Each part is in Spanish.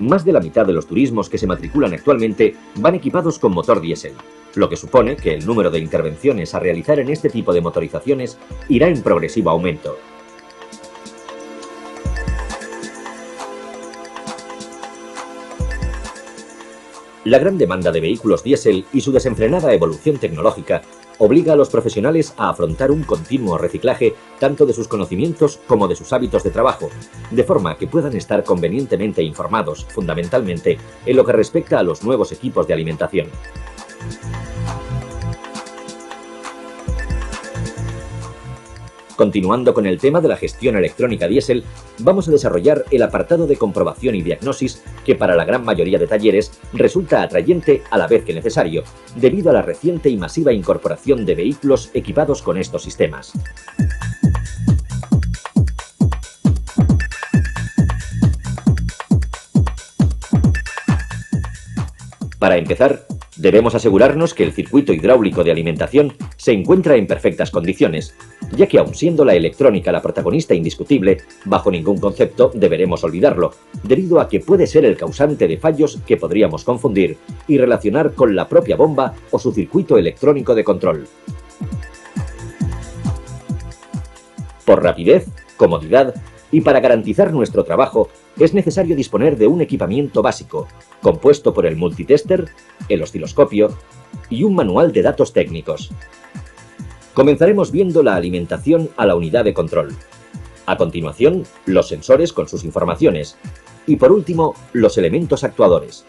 Más de la mitad de los turismos que se matriculan actualmente van equipados con motor diésel, lo que supone que el número de intervenciones a realizar en este tipo de motorizaciones irá en progresivo aumento. La gran demanda de vehículos diésel y su desenfrenada evolución tecnológica obliga a los profesionales a afrontar un continuo reciclaje tanto de sus conocimientos como de sus hábitos de trabajo, de forma que puedan estar convenientemente informados, fundamentalmente, en lo que respecta a los nuevos equipos de alimentación. Continuando con el tema de la gestión electrónica diésel, vamos a desarrollar el apartado de comprobación y diagnosis que para la gran mayoría de talleres resulta atrayente a la vez que necesario, debido a la reciente y masiva incorporación de vehículos equipados con estos sistemas. Para empezar, debemos asegurarnos que el circuito hidráulico de alimentación se encuentra en perfectas condiciones, ya que aun siendo la electrónica la protagonista indiscutible, bajo ningún concepto deberemos olvidarlo, debido a que puede ser el causante de fallos que podríamos confundir y relacionar con la propia bomba o su circuito electrónico de control. Por rapidez, comodidad y para garantizar nuestro trabajo, es necesario disponer de un equipamiento básico, compuesto por el multitester, el osciloscopio y un manual de datos técnicos. Comenzaremos viendo la alimentación a la unidad de control. A continuación, los sensores con sus informaciones. Y por último, los elementos actuadores.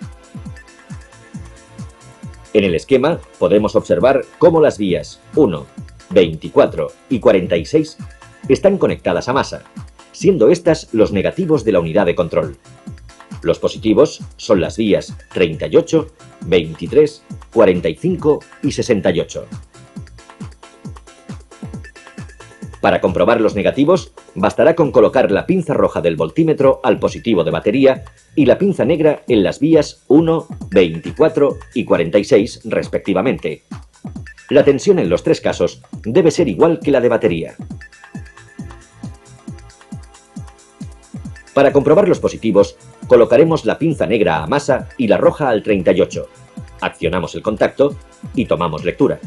En el esquema podemos observar cómo las vías 1, 24 y 46 están conectadas a masa, siendo estas los negativos de la unidad de control. Los positivos son las vías 38, 23, 45 y 68. Para comprobar los negativos, bastará con colocar la pinza roja del voltímetro al positivo de batería y la pinza negra en las vías 1, 24 y 46 respectivamente. La tensión en los tres casos debe ser igual que la de batería. Para comprobar los positivos, colocaremos la pinza negra a masa y la roja al 38. Accionamos el contacto y tomamos lectura.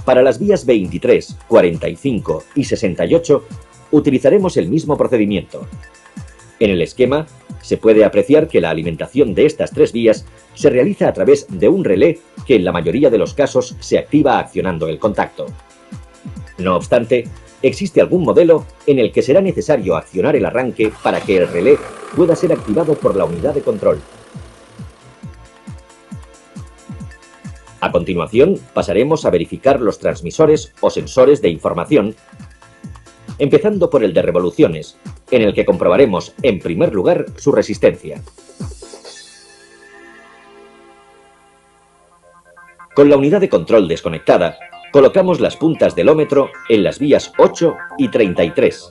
Para las vías 23, 45 y 68 utilizaremos el mismo procedimiento. En el esquema se puede apreciar que la alimentación de estas tres vías se realiza a través de un relé que en la mayoría de los casos se activa accionando el contacto. No obstante, existe algún modelo en el que será necesario accionar el arranque para que el relé pueda ser activado por la unidad de control. A continuación, pasaremos a verificar los transmisores o sensores de información, empezando por el de revoluciones, en el que comprobaremos, en primer lugar, su resistencia. Con la unidad de control desconectada, colocamos las puntas del ómetro en las vías 8 y 33.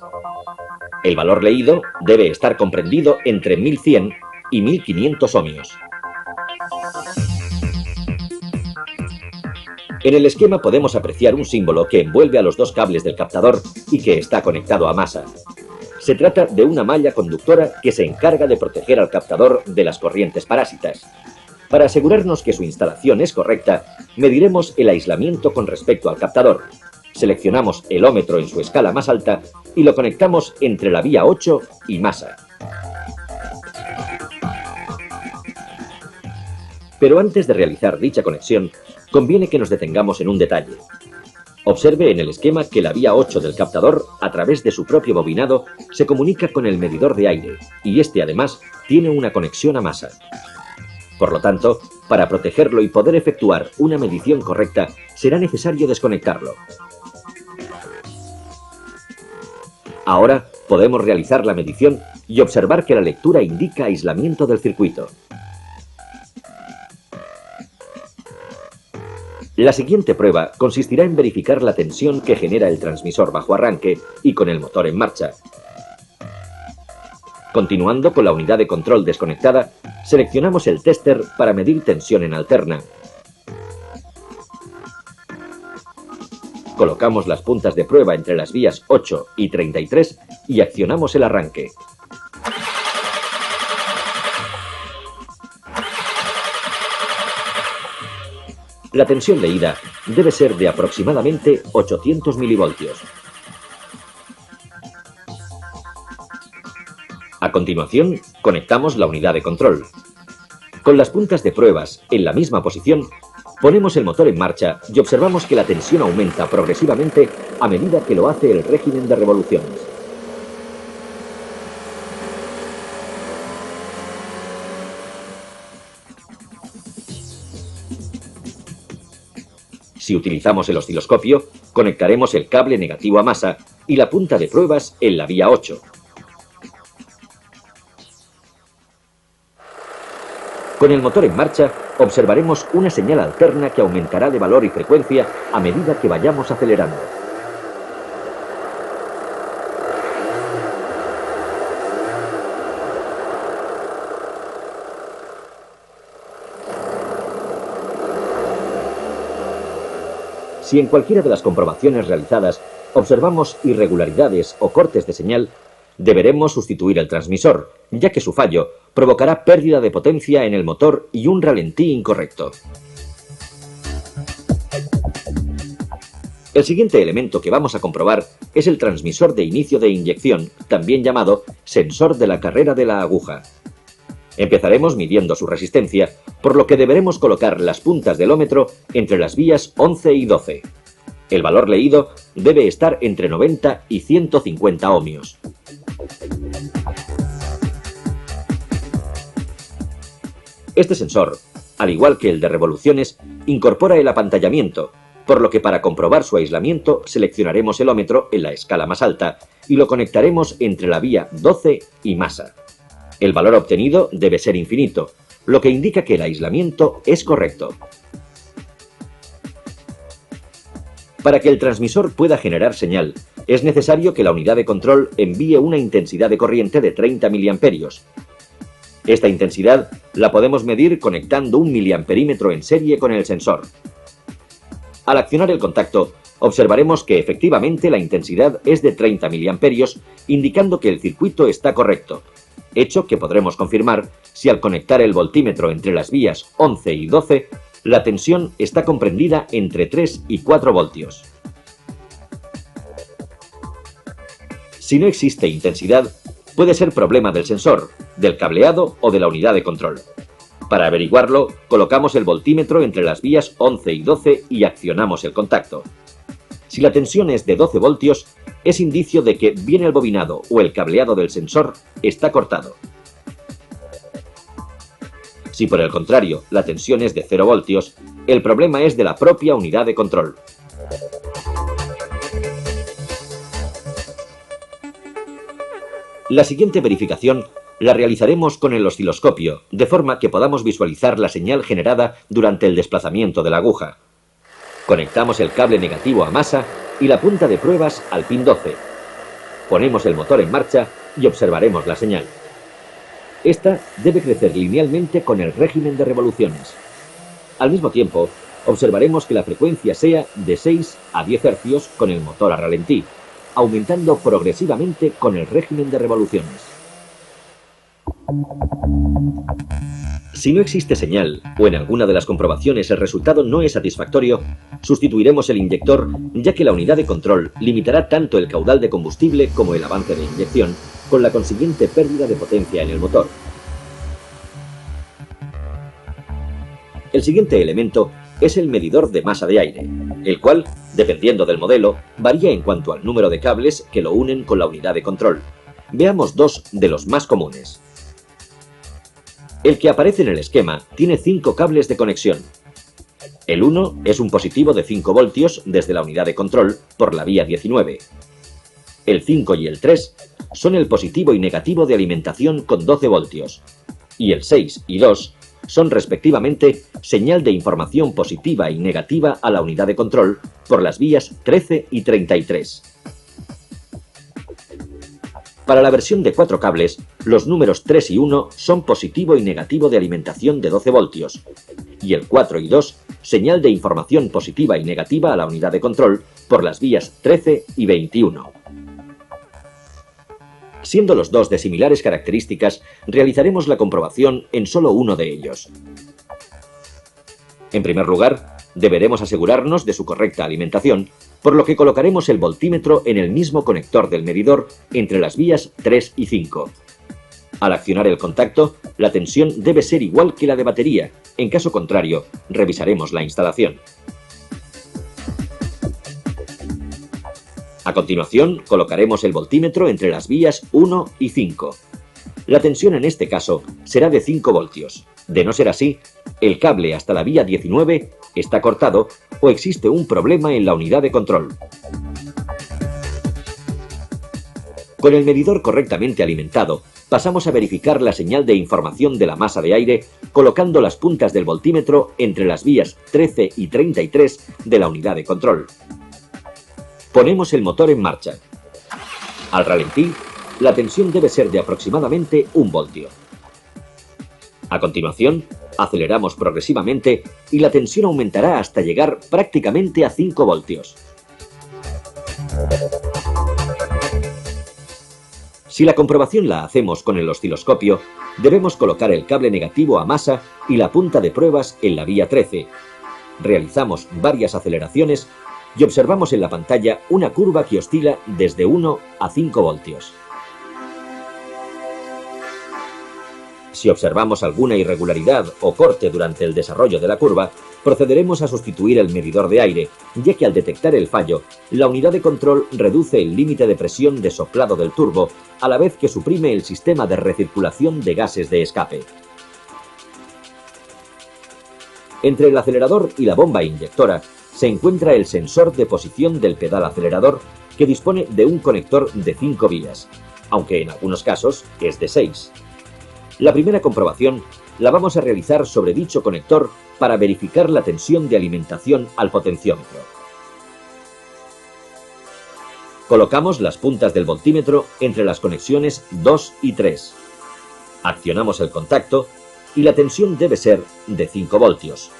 El valor leído debe estar comprendido entre 1100 y 1500 ohmios. En el esquema podemos apreciar un símbolo que envuelve a los dos cables del captador y que está conectado a masa. Se trata de una malla conductora que se encarga de proteger al captador de las corrientes parásitas. Para asegurarnos que su instalación es correcta, mediremos el aislamiento con respecto al captador. Seleccionamos el ómetro en su escala más alta y lo conectamos entre la vía 8 y masa. Pero antes de realizar dicha conexión, conviene que nos detengamos en un detalle. Observe en el esquema que la vía 8 del captador, a través de su propio bobinado, se comunica con el medidor de aire, y este además tiene una conexión a masa. Por lo tanto, para protegerlo y poder efectuar una medición correcta, será necesario desconectarlo. Ahora podemos realizar la medición y observar que la lectura indica aislamiento del circuito. La siguiente prueba consistirá en verificar la tensión que genera el transmisor bajo arranque y con el motor en marcha. Continuando con la unidad de control desconectada, seleccionamos el tester para medir tensión en alterna. Colocamos las puntas de prueba entre las vías 8 y 33 y accionamos el arranque. La tensión leída debe ser de aproximadamente 800 milivoltios. A continuación, conectamos la unidad de control. Con las puntas de pruebas en la misma posición, ponemos el motor en marcha y observamos que la tensión aumenta progresivamente a medida que lo hace el régimen de revoluciones. Si utilizamos el osciloscopio, conectaremos el cable negativo a masa y la punta de pruebas en la vía 8. Con el motor en marcha, observaremos una señal alterna que aumentará de valor y frecuencia a medida que vayamos acelerando. Si en cualquiera de las comprobaciones realizadas observamos irregularidades o cortes de señal, deberemos sustituir el transmisor, ya que su fallo provocará pérdida de potencia en el motor y un ralentí incorrecto. El siguiente elemento que vamos a comprobar es el transmisor de inicio de inyección, también llamado sensor de la carrera de la aguja. Empezaremos midiendo su resistencia, por lo que deberemos colocar las puntas del ómetro entre las vías 11 y 12. El valor leído debe estar entre 90 y 150 ohmios. Este sensor, al igual que el de revoluciones, incorpora el apantallamiento, por lo que para comprobar su aislamiento seleccionaremos el ómetro en la escala más alta y lo conectaremos entre la vía 12 y masa. El valor obtenido debe ser infinito, lo que indica que el aislamiento es correcto. Para que el transmisor pueda generar señal, es necesario que la unidad de control envíe una intensidad de corriente de 30 miliamperios. Esta intensidad la podemos medir conectando un miliamperímetro en serie con el sensor. Al accionar el contacto, observaremos que efectivamente la intensidad es de 30 miliamperios, indicando que el circuito está correcto, hecho que podremos confirmar si al conectar el voltímetro entre las vías 11 y 12, la tensión está comprendida entre 3 y 4 voltios. Si no existe intensidad, puede ser problema del sensor, del cableado o de la unidad de control. Para averiguarlo, colocamos el voltímetro entre las vías 11 y 12 y accionamos el contacto. Si la tensión es de 12 voltios, es indicio de que bien el bobinado o el cableado del sensor está cortado. Si por el contrario la tensión es de 0 voltios, el problema es de la propia unidad de control. La siguiente verificación la realizaremos con el osciloscopio, de forma que podamos visualizar la señal generada durante el desplazamiento de la aguja. Conectamos el cable negativo a masa y la punta de pruebas al pin 12. Ponemos el motor en marcha y observaremos la señal. Esta debe crecer linealmente con el régimen de revoluciones. Al mismo tiempo, observaremos que la frecuencia sea de 6 a 10 Hz con el motor a ralentí, aumentando progresivamente con el régimen de revoluciones. Si no existe señal o en alguna de las comprobaciones el resultado no es satisfactorio, sustituiremos el inyector, ya que la unidad de control limitará tanto el caudal de combustible como el avance de inyección, con la consiguiente pérdida de potencia en el motor. El siguiente elemento es el medidor de masa de aire, el cual, dependiendo del modelo, varía en cuanto al número de cables que lo unen con la unidad de control. Veamos dos de los más comunes. El que aparece en el esquema tiene 5 cables de conexión. El 1 es un positivo de 5 voltios desde la unidad de control por la vía 19. El 5 y el 3 son el positivo y negativo de alimentación con 12 voltios. Y el 6 y 2 son respectivamente señal de información positiva y negativa a la unidad de control por las vías 13 y 33. Para la versión de 4 cables, los números 3 y 1 son positivo y negativo de alimentación de 12 voltios, y el 4 y 2 señal de información positiva y negativa a la unidad de control por las vías 13 y 21. Siendo los dos de similares características, realizaremos la comprobación en solo uno de ellos. En primer lugar, deberemos asegurarnos de su correcta alimentación, por lo que colocaremos el voltímetro en el mismo conector del medidor entre las vías 3 y 5. Al accionar el contacto, la tensión debe ser igual que la de batería. En caso contrario, revisaremos la instalación. A continuación, colocaremos el voltímetro entre las vías 1 y 5. La tensión en este caso será de 5 voltios. De no ser así, el cable hasta la vía 19 está cortado o existe un problema en la unidad de control. Con el medidor correctamente alimentado, pasamos a verificar la señal de información de la masa de aire colocando las puntas del voltímetro entre las vías 13 y 33 de la unidad de control. Ponemos el motor en marcha. Al ralentí, la tensión debe ser de aproximadamente 1 voltio. A continuación, aceleramos progresivamente y la tensión aumentará hasta llegar prácticamente a 5 voltios. Si la comprobación la hacemos con el osciloscopio, debemos colocar el cable negativo a masa y la punta de pruebas en la vía 13. Realizamos varias aceleraciones y observamos en la pantalla una curva que oscila desde 1 a 5 voltios. Si observamos alguna irregularidad o corte durante el desarrollo de la curva, procederemos a sustituir el medidor de aire, ya que al detectar el fallo, la unidad de control reduce el límite de presión de soplado del turbo, a la vez que suprime el sistema de recirculación de gases de escape. Entre el acelerador y la bomba inyectora se encuentra el sensor de posición del pedal acelerador, que dispone de un conector de 5 vías, aunque en algunos casos es de 6. La primera comprobación la vamos a realizar sobre dicho conector para verificar la tensión de alimentación al potenciómetro. Colocamos las puntas del voltímetro entre las conexiones 2 y 3. Accionamos el contacto y la tensión debe ser de 5 voltios.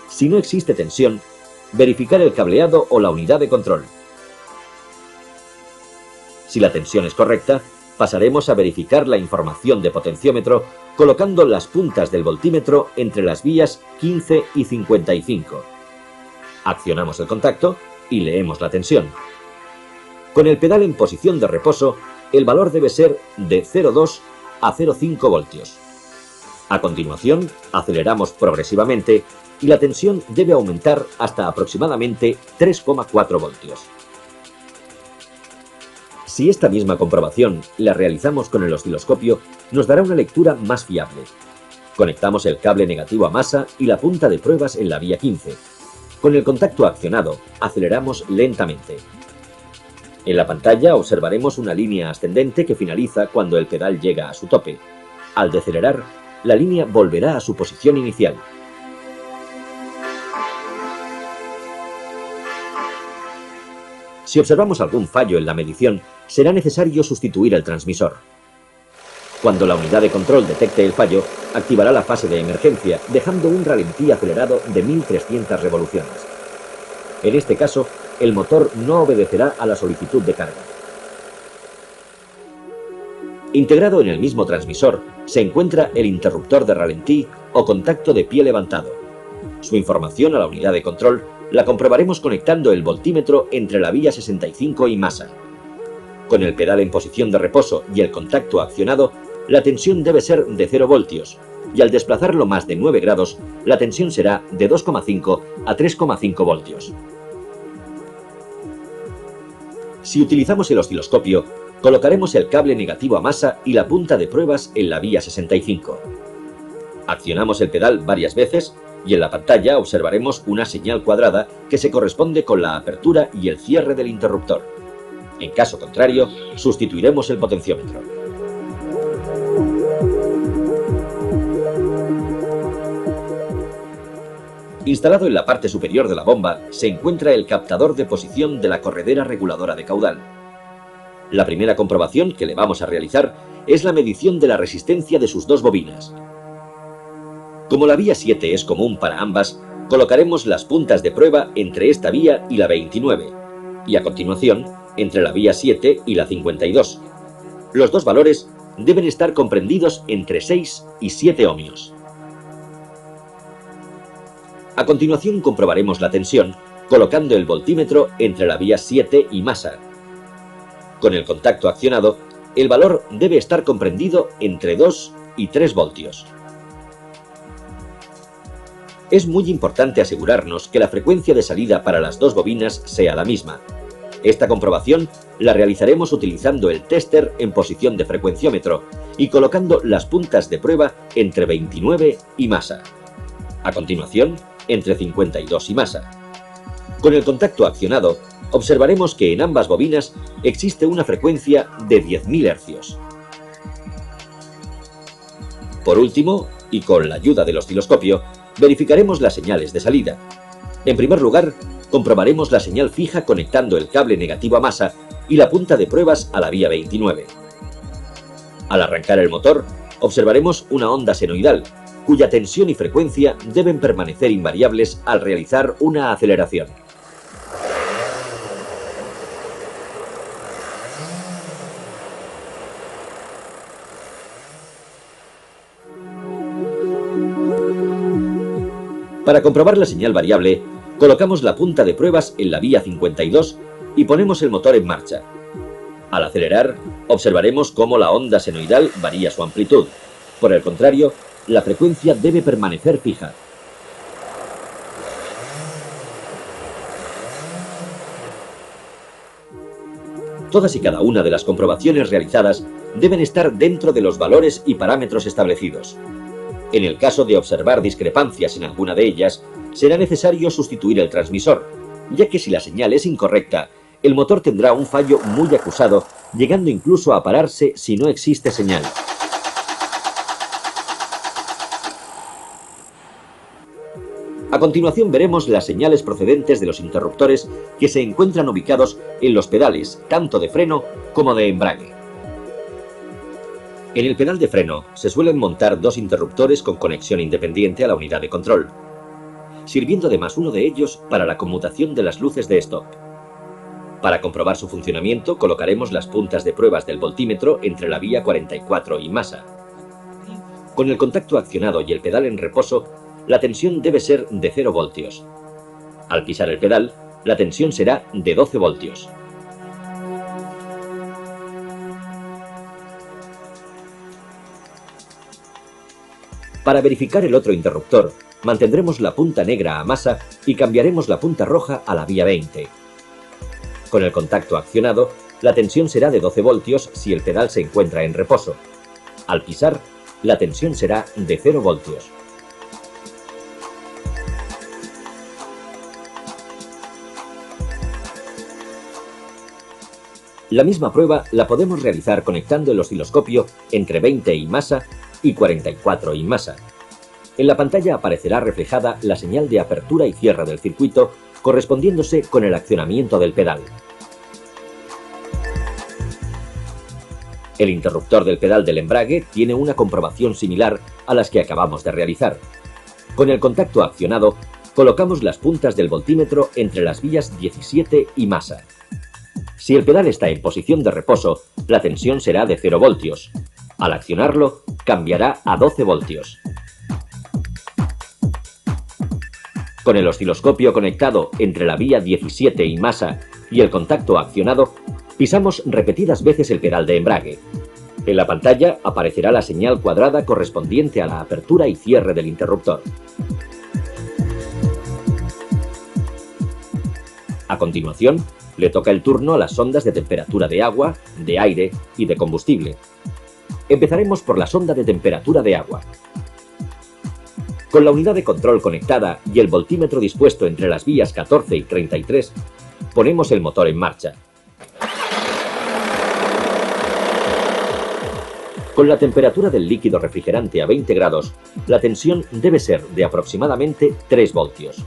Si no existe tensión, verificar el cableado o la unidad de control. Si la tensión es correcta, pasaremos a verificar la información de potenciómetro colocando las puntas del voltímetro entre las vías 15 y 55. Accionamos el contacto y leemos la tensión. Con el pedal en posición de reposo, el valor debe ser de 0,2 a 0,5 voltios. A continuación, aceleramos progresivamente y la tensión debe aumentar hasta aproximadamente 3,4 voltios. Si esta misma comprobación la realizamos con el osciloscopio, nos dará una lectura más fiable. Conectamos el cable negativo a masa y la punta de pruebas en la vía 15. Con el contacto accionado, aceleramos lentamente. En la pantalla observaremos una línea ascendente que finaliza cuando el pedal llega a su tope. Al decelerar, la línea volverá a su posición inicial. Si observamos algún fallo en la medición, será necesario sustituir el transmisor. Cuando la unidad de control detecte el fallo, activará la fase de emergencia, dejando un ralentí acelerado de 1300 revoluciones. En este caso, el motor no obedecerá a la solicitud de carga. Integrado en el mismo transmisor se encuentra el interruptor de ralentí o contacto de pie levantado. Su información a la unidad de control la comprobaremos conectando el voltímetro entre la vía 65 y masa. Con el pedal en posición de reposo y el contacto accionado, la tensión debe ser de 0 voltios, y al desplazarlo más de 9 grados, la tensión será de 2,5 a 3,5 voltios. Si utilizamos el osciloscopio, colocaremos el cable negativo a masa y la punta de pruebas en la vía 65. Accionamos el pedal varias veces y en la pantalla observaremos una señal cuadrada que se corresponde con la apertura y el cierre del interruptor. En caso contrario, sustituiremos el potenciómetro. Instalado en la parte superior de la bomba se encuentra el captador de posición de la corredera reguladora de caudal. La primera comprobación que le vamos a realizar es la medición de la resistencia de sus dos bobinas. Como la vía 7 es común para ambas, colocaremos las puntas de prueba entre esta vía y la 29, y a continuación entre la vía 7 y la 52. Los dos valores deben estar comprendidos entre 6 y 7 ohmios. A continuación comprobaremos la tensión colocando el voltímetro entre la vía 7 y masa. Con el contacto accionado, el valor debe estar comprendido entre 2 y 3 voltios. Es muy importante asegurarnos que la frecuencia de salida para las dos bobinas sea la misma. Esta comprobación la realizaremos utilizando el tester en posición de frecuenciómetro y colocando las puntas de prueba entre 29 y masa. A continuación, entre 52 y masa. Con el contacto accionado, observaremos que en ambas bobinas existe una frecuencia de 10.000 hercios. Por último, y con la ayuda del osciloscopio, verificaremos las señales de salida. En primer lugar, comprobaremos la señal fija conectando el cable negativo a masa y la punta de pruebas a la vía 29. Al arrancar el motor, observaremos una onda senoidal, cuya tensión y frecuencia deben permanecer invariables al realizar una aceleración. Para comprobar la señal variable, colocamos la punta de pruebas en la vía 52 y ponemos el motor en marcha. Al acelerar, observaremos cómo la onda senoidal varía su amplitud. Por el contrario, la frecuencia debe permanecer fija. Todas y cada una de las comprobaciones realizadas deben estar dentro de los valores y parámetros establecidos. En el caso de observar discrepancias en alguna de ellas, será necesario sustituir el transmisor, ya que si la señal es incorrecta, el motor tendrá un fallo muy acusado, llegando incluso a pararse si no existe señal. A continuación veremos las señales procedentes de los interruptores que se encuentran ubicados en los pedales, tanto de freno como de embrague. En el pedal de freno se suelen montar dos interruptores con conexión independiente a la unidad de control, sirviendo además uno de ellos para la conmutación de las luces de stop. Para comprobar su funcionamiento colocaremos las puntas de pruebas del voltímetro entre la vía 44 y masa. Con el contacto accionado y el pedal en reposo, la tensión debe ser de 0 voltios. Al pisar el pedal, la tensión será de 12 voltios. Para verificar el otro interruptor, mantendremos la punta negra a masa y cambiaremos la punta roja a la vía 20. Con el contacto accionado, la tensión será de 12 voltios si el pedal se encuentra en reposo. Al pisar, la tensión será de 0 voltios. La misma prueba la podemos realizar conectando el osciloscopio entre 20 y masa y 44 y masa. En la pantalla aparecerá reflejada la señal de apertura y cierre del circuito correspondiéndose con el accionamiento del pedal. El interruptor del pedal del embrague tiene una comprobación similar a las que acabamos de realizar. Con el contacto accionado, colocamos las puntas del voltímetro entre las vías 17 y masa. Si el pedal está en posición de reposo, la tensión será de 0 voltios. Al accionarlo, cambiará a 12 voltios. Con el osciloscopio conectado entre la vía 17 y masa y el contacto accionado, pisamos repetidas veces el pedal de embrague. En la pantalla aparecerá la señal cuadrada correspondiente a la apertura y cierre del interruptor. A continuación, le toca el turno a las sondas de temperatura de agua, de aire y de combustible. Empezaremos por la sonda de temperatura de agua. Con la unidad de control conectada y el voltímetro dispuesto entre las vías 14 y 33, ponemos el motor en marcha. Con la temperatura del líquido refrigerante a 20 grados, la tensión debe ser de aproximadamente 3 voltios.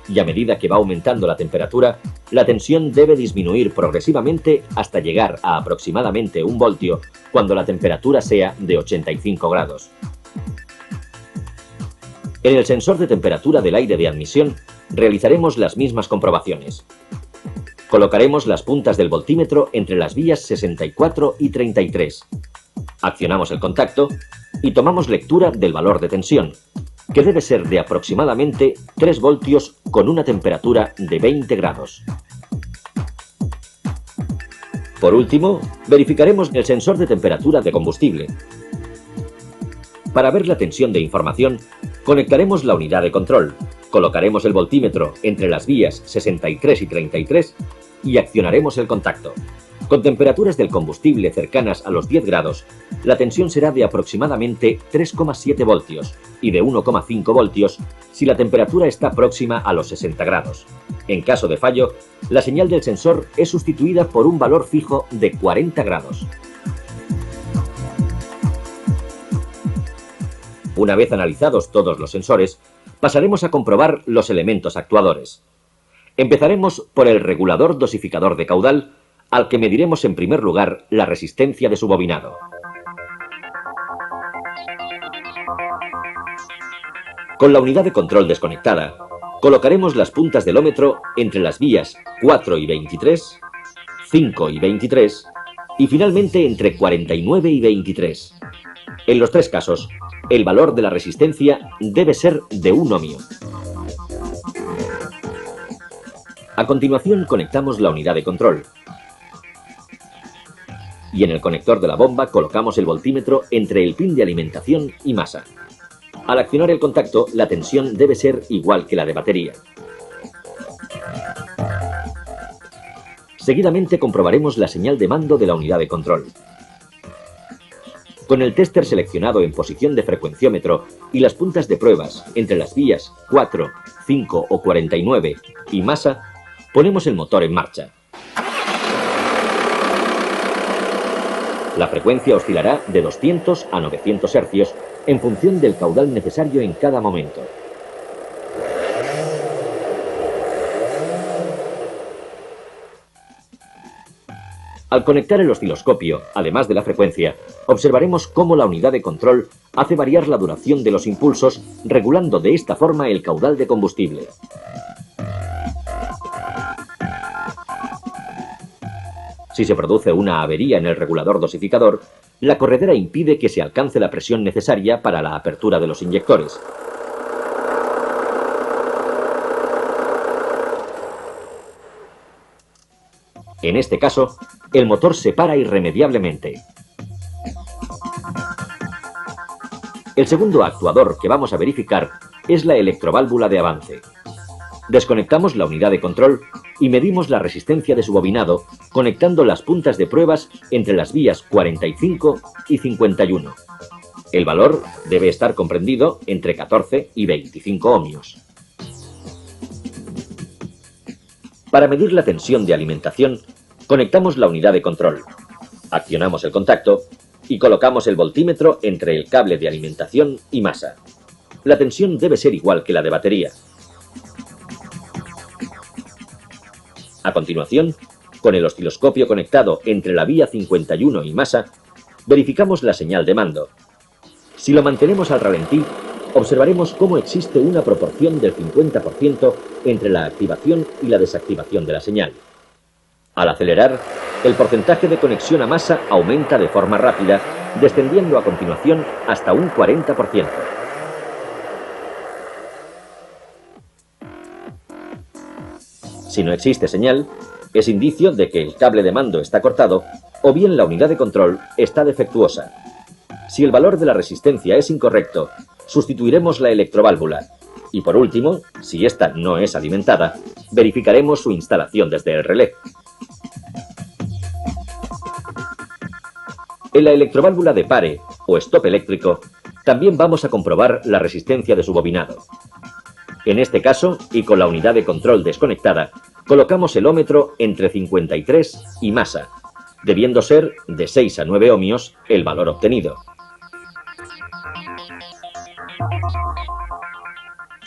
Y a medida que va aumentando la temperatura, la tensión debe disminuir progresivamente hasta llegar a aproximadamente 1 voltio cuando la temperatura sea de 85 grados. En el sensor de temperatura del aire de admisión realizaremos las mismas comprobaciones. Colocaremos las puntas del voltímetro entre las vías 64 y 33. Accionamos el contacto y tomamos lectura del valor de tensión, que debe ser de aproximadamente 3 voltios con una temperatura de 20 grados. Por último, verificaremos el sensor de temperatura de combustible. Para ver la tensión de información, conectaremos la unidad de control, colocaremos el voltímetro entre las vías 63 y 33 y accionaremos el contacto. Con temperaturas del combustible cercanas a los 10 grados, la tensión será de aproximadamente 3,7 voltios y de 1,5 voltios si la temperatura está próxima a los 60 grados. En caso de fallo, la señal del sensor es sustituida por un valor fijo de 40 grados. Una vez analizados todos los sensores, pasaremos a comprobar los elementos actuadores. Empezaremos por el regulador dosificador de caudal, al que mediremos en primer lugar la resistencia de su bobinado. Con la unidad de control desconectada, colocaremos las puntas del ómetro entre las vías 4 y 23, 5 y 23 y finalmente entre 49 y 23. En los tres casos, el valor de la resistencia debe ser de 1 ohmio. A continuación conectamos la unidad de control. Y en el conector de la bomba colocamos el voltímetro entre el pin de alimentación y masa. Al accionar el contacto, la tensión debe ser igual que la de batería. Seguidamente comprobaremos la señal de mando de la unidad de control. Con el tester seleccionado en posición de frecuenciómetro y las puntas de pruebas entre las vías 4, 5 o 49 y masa, ponemos el motor en marcha. La frecuencia oscilará de 200 a 900 Hz en función del caudal necesario en cada momento. Al conectar el osciloscopio, además de la frecuencia, observaremos cómo la unidad de control hace variar la duración de los impulsos, regulando de esta forma el caudal de combustible. Si se produce una avería en el regulador dosificador, la corredera impide que se alcance la presión necesaria para la apertura de los inyectores. En este caso, el motor se para irremediablemente. El segundo actuador que vamos a verificar es la electroválvula de avance. Desconectamos la unidad de control y medimos la resistencia de su bobinado conectando las puntas de pruebas entre las vías 45 y 51. El valor debe estar comprendido entre 14 y 25 ohmios. Para medir la tensión de alimentación, conectamos la unidad de control, accionamos el contacto y colocamos el voltímetro entre el cable de alimentación y masa. La tensión debe ser igual que la de batería. A continuación, con el osciloscopio conectado entre la vía 51 y masa, verificamos la señal de mando. Si lo mantenemos al ralentí, observaremos cómo existe una proporción del 50% entre la activación y la desactivación de la señal. Al acelerar, el porcentaje de conexión a masa aumenta de forma rápida, descendiendo a continuación hasta un 40%. Si no existe señal, es indicio de que el cable de mando está cortado o bien la unidad de control está defectuosa. Si el valor de la resistencia es incorrecto, sustituiremos la electroválvula y por último, si esta no es alimentada, verificaremos su instalación desde el relé. En la electroválvula de pare o stop eléctrico, también vamos a comprobar la resistencia de su bobinado. En este caso, y con la unidad de control desconectada, colocamos el ómetro entre 53 y masa, debiendo ser de 6 a 9 ohmios el valor obtenido.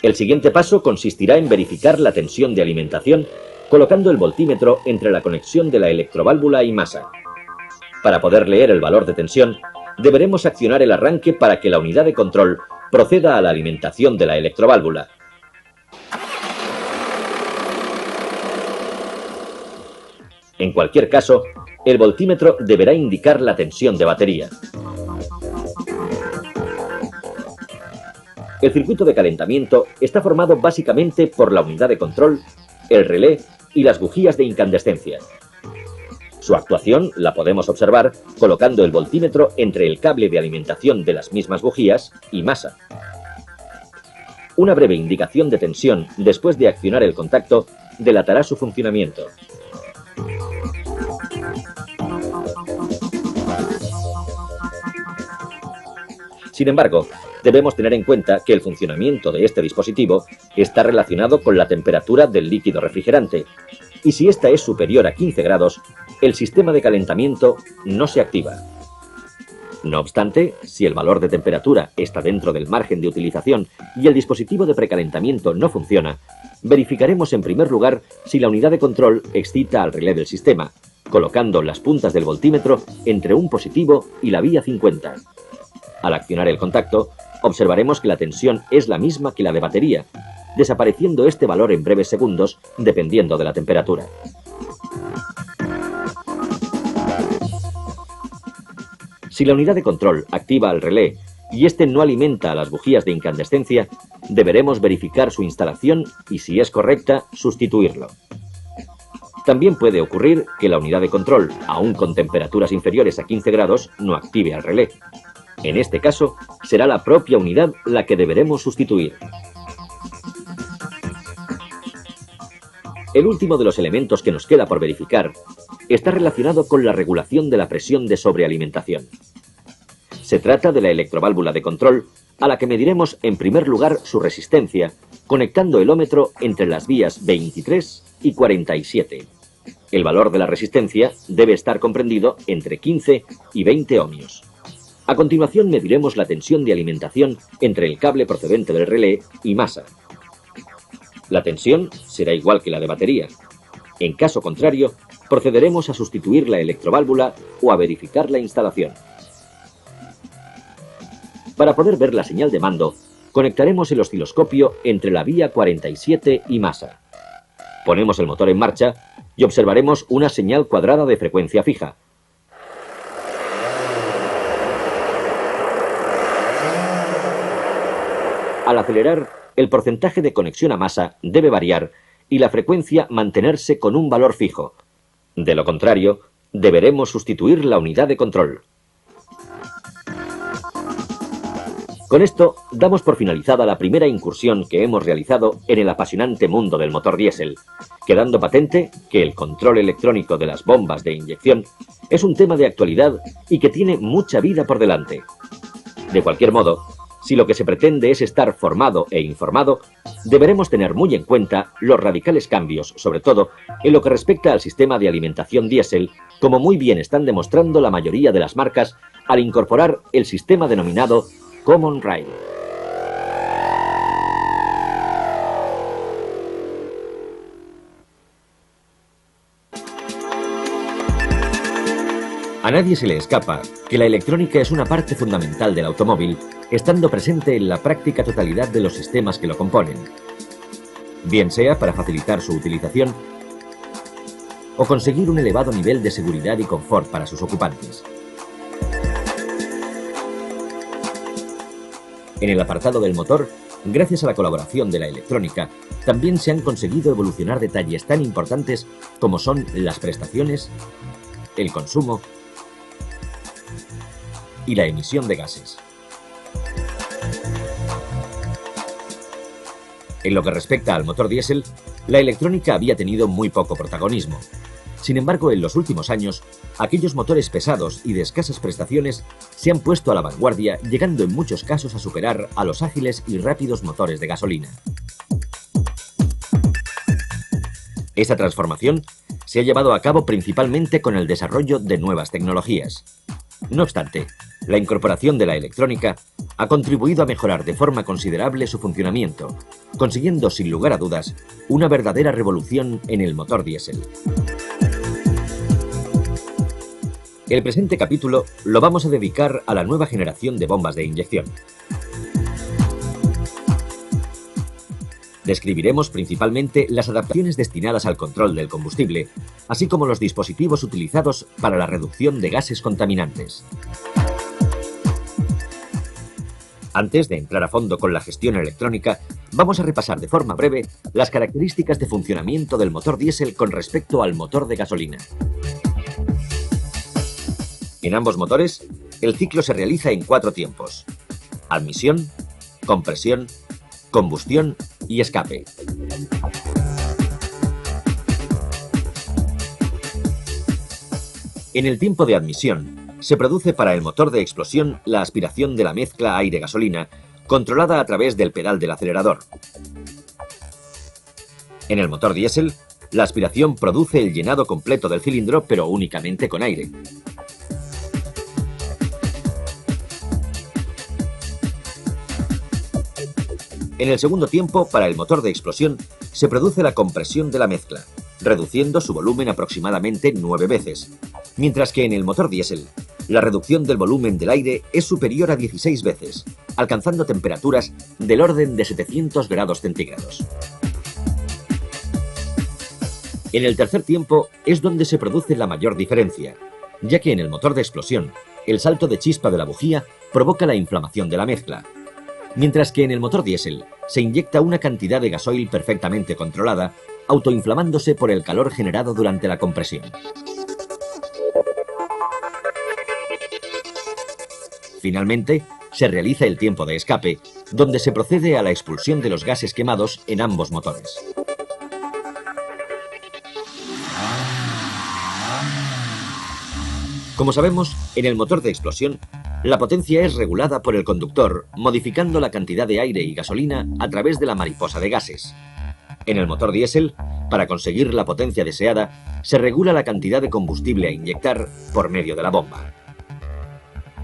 El siguiente paso consistirá en verificar la tensión de alimentación colocando el voltímetro entre la conexión de la electroválvula y masa. Para poder leer el valor de tensión, deberemos accionar el arranque para que la unidad de control proceda a la alimentación de la electroválvula. En cualquier caso, el voltímetro deberá indicar la tensión de batería. El circuito de calentamiento está formado básicamente por la unidad de control, el relé y las bujías de incandescencia. Su actuación la podemos observar colocando el voltímetro entre el cable de alimentación de las mismas bujías y masa. Una breve indicación de tensión después de accionar el contacto delatará su funcionamiento. Sin embargo, debemos tener en cuenta que el funcionamiento de este dispositivo está relacionado con la temperatura del líquido refrigerante, y si esta es superior a 15 grados, el sistema de calentamiento no se activa. No obstante, si el valor de temperatura está dentro del margen de utilización y el dispositivo de precalentamiento no funciona, verificaremos en primer lugar si la unidad de control excita al relé del sistema, colocando las puntas del voltímetro entre un positivo y la vía 50. Al accionar el contacto, observaremos que la tensión es la misma que la de batería, desapareciendo este valor en breves segundos dependiendo de la temperatura. Si la unidad de control activa el relé y este no alimenta a las bujías de incandescencia, deberemos verificar su instalación y, si es correcta, sustituirlo. También puede ocurrir que la unidad de control, aún con temperaturas inferiores a 15 grados, no active al relé. En este caso, será la propia unidad la que deberemos sustituir. El último de los elementos que nos queda por verificar está relacionado con la regulación de la presión de sobrealimentación. Se trata de la electroválvula de control, a la que mediremos en primer lugar su resistencia, conectando el ómetro entre las vías 23 y 47. El valor de la resistencia debe estar comprendido entre 15 y 20 ohmios. A continuación mediremos la tensión de alimentación entre el cable procedente del relé y masa. La tensión será igual que la de batería. En caso contrario, procederemos a sustituir la electroválvula o a verificar la instalación. Para poder ver la señal de mando, conectaremos el osciloscopio entre la vía 47 y masa. Ponemos el motor en marcha y observaremos una señal cuadrada de frecuencia fija. Al acelerar, el porcentaje de conexión a masa debe variar y la frecuencia mantenerse con un valor fijo. De lo contrario, deberemos sustituir la unidad de control. Con esto, damos por finalizada la primera incursión que hemos realizado en el apasionante mundo del motor diésel, quedando patente que el control electrónico de las bombas de inyección es un tema de actualidad y que tiene mucha vida por delante. De cualquier modo, si lo que se pretende es estar formado e informado, deberemos tener muy en cuenta los radicales cambios, sobre todo en lo que respecta al sistema de alimentación diésel, como muy bien están demostrando la mayoría de las marcas al incorporar el sistema denominado Common Rail. A nadie se le escapa que la electrónica es una parte fundamental del automóvil, estando presente en la práctica totalidad de los sistemas que lo componen, bien sea para facilitar su utilización o conseguir un elevado nivel de seguridad y confort para sus ocupantes. En el apartado del motor, gracias a la colaboración de la electrónica, también se han conseguido evolucionar detalles tan importantes como son las prestaciones, el consumo y la emisión de gases. En lo que respecta al motor diésel, la electrónica había tenido muy poco protagonismo. Sin embargo, en los últimos años, aquellos motores pesados y de escasas prestaciones se han puesto a la vanguardia, llegando en muchos casos a superar a los ágiles y rápidos motores de gasolina. Esta transformación se ha llevado a cabo principalmente con el desarrollo de nuevas tecnologías. No obstante, la incorporación de la electrónica ha contribuido a mejorar de forma considerable su funcionamiento, consiguiendo sin lugar a dudas una verdadera revolución en el motor diésel. El presente capítulo lo vamos a dedicar a la nueva generación de bombas de inyección. Describiremos principalmente las adaptaciones destinadas al control del combustible, así como los dispositivos utilizados para la reducción de gases contaminantes. Antes de entrar a fondo con la gestión electrónica, vamos a repasar de forma breve las características de funcionamiento del motor diésel con respecto al motor de gasolina. En ambos motores, el ciclo se realiza en 4 tiempos: admisión, compresión, combustión y escape. En el tiempo de admisión, se produce para el motor de explosión la aspiración de la mezcla aire-gasolina, controlada a través del pedal del acelerador. En el motor diésel, la aspiración produce el llenado completo del cilindro, pero únicamente con aire. En el segundo tiempo, para el motor de explosión, se produce la compresión de la mezcla, reduciendo su volumen aproximadamente 9 veces, mientras que en el motor diésel, la reducción del volumen del aire es superior a 16 veces, alcanzando temperaturas del orden de 700 grados centígrados. En el tercer tiempo es donde se produce la mayor diferencia, ya que en el motor de explosión, el salto de chispa de la bujía provoca la inflamación de la mezcla, mientras que en el motor diésel se inyecta una cantidad de gasoil perfectamente controlada, autoinflamándose por el calor generado durante la compresión. Finalmente, se realiza el tiempo de escape, donde se procede a la expulsión de los gases quemados en ambos motores. Como sabemos, en el motor de explosión, la potencia es regulada por el conductor, modificando la cantidad de aire y gasolina a través de la mariposa de gases. En el motor diésel, para conseguir la potencia deseada, se regula la cantidad de combustible a inyectar por medio de la bomba.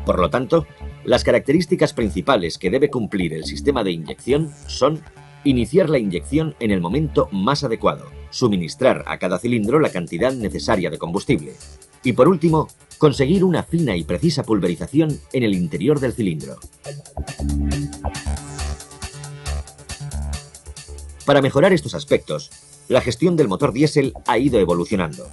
Por lo tanto, las características principales que debe cumplir el sistema de inyección son: iniciar la inyección en el momento más adecuado, suministrar a cada cilindro la cantidad necesaria de combustible y, por último, conseguir una fina y precisa pulverización en el interior del cilindro. Para mejorar estos aspectos, la gestión del motor diésel ha ido evolucionando.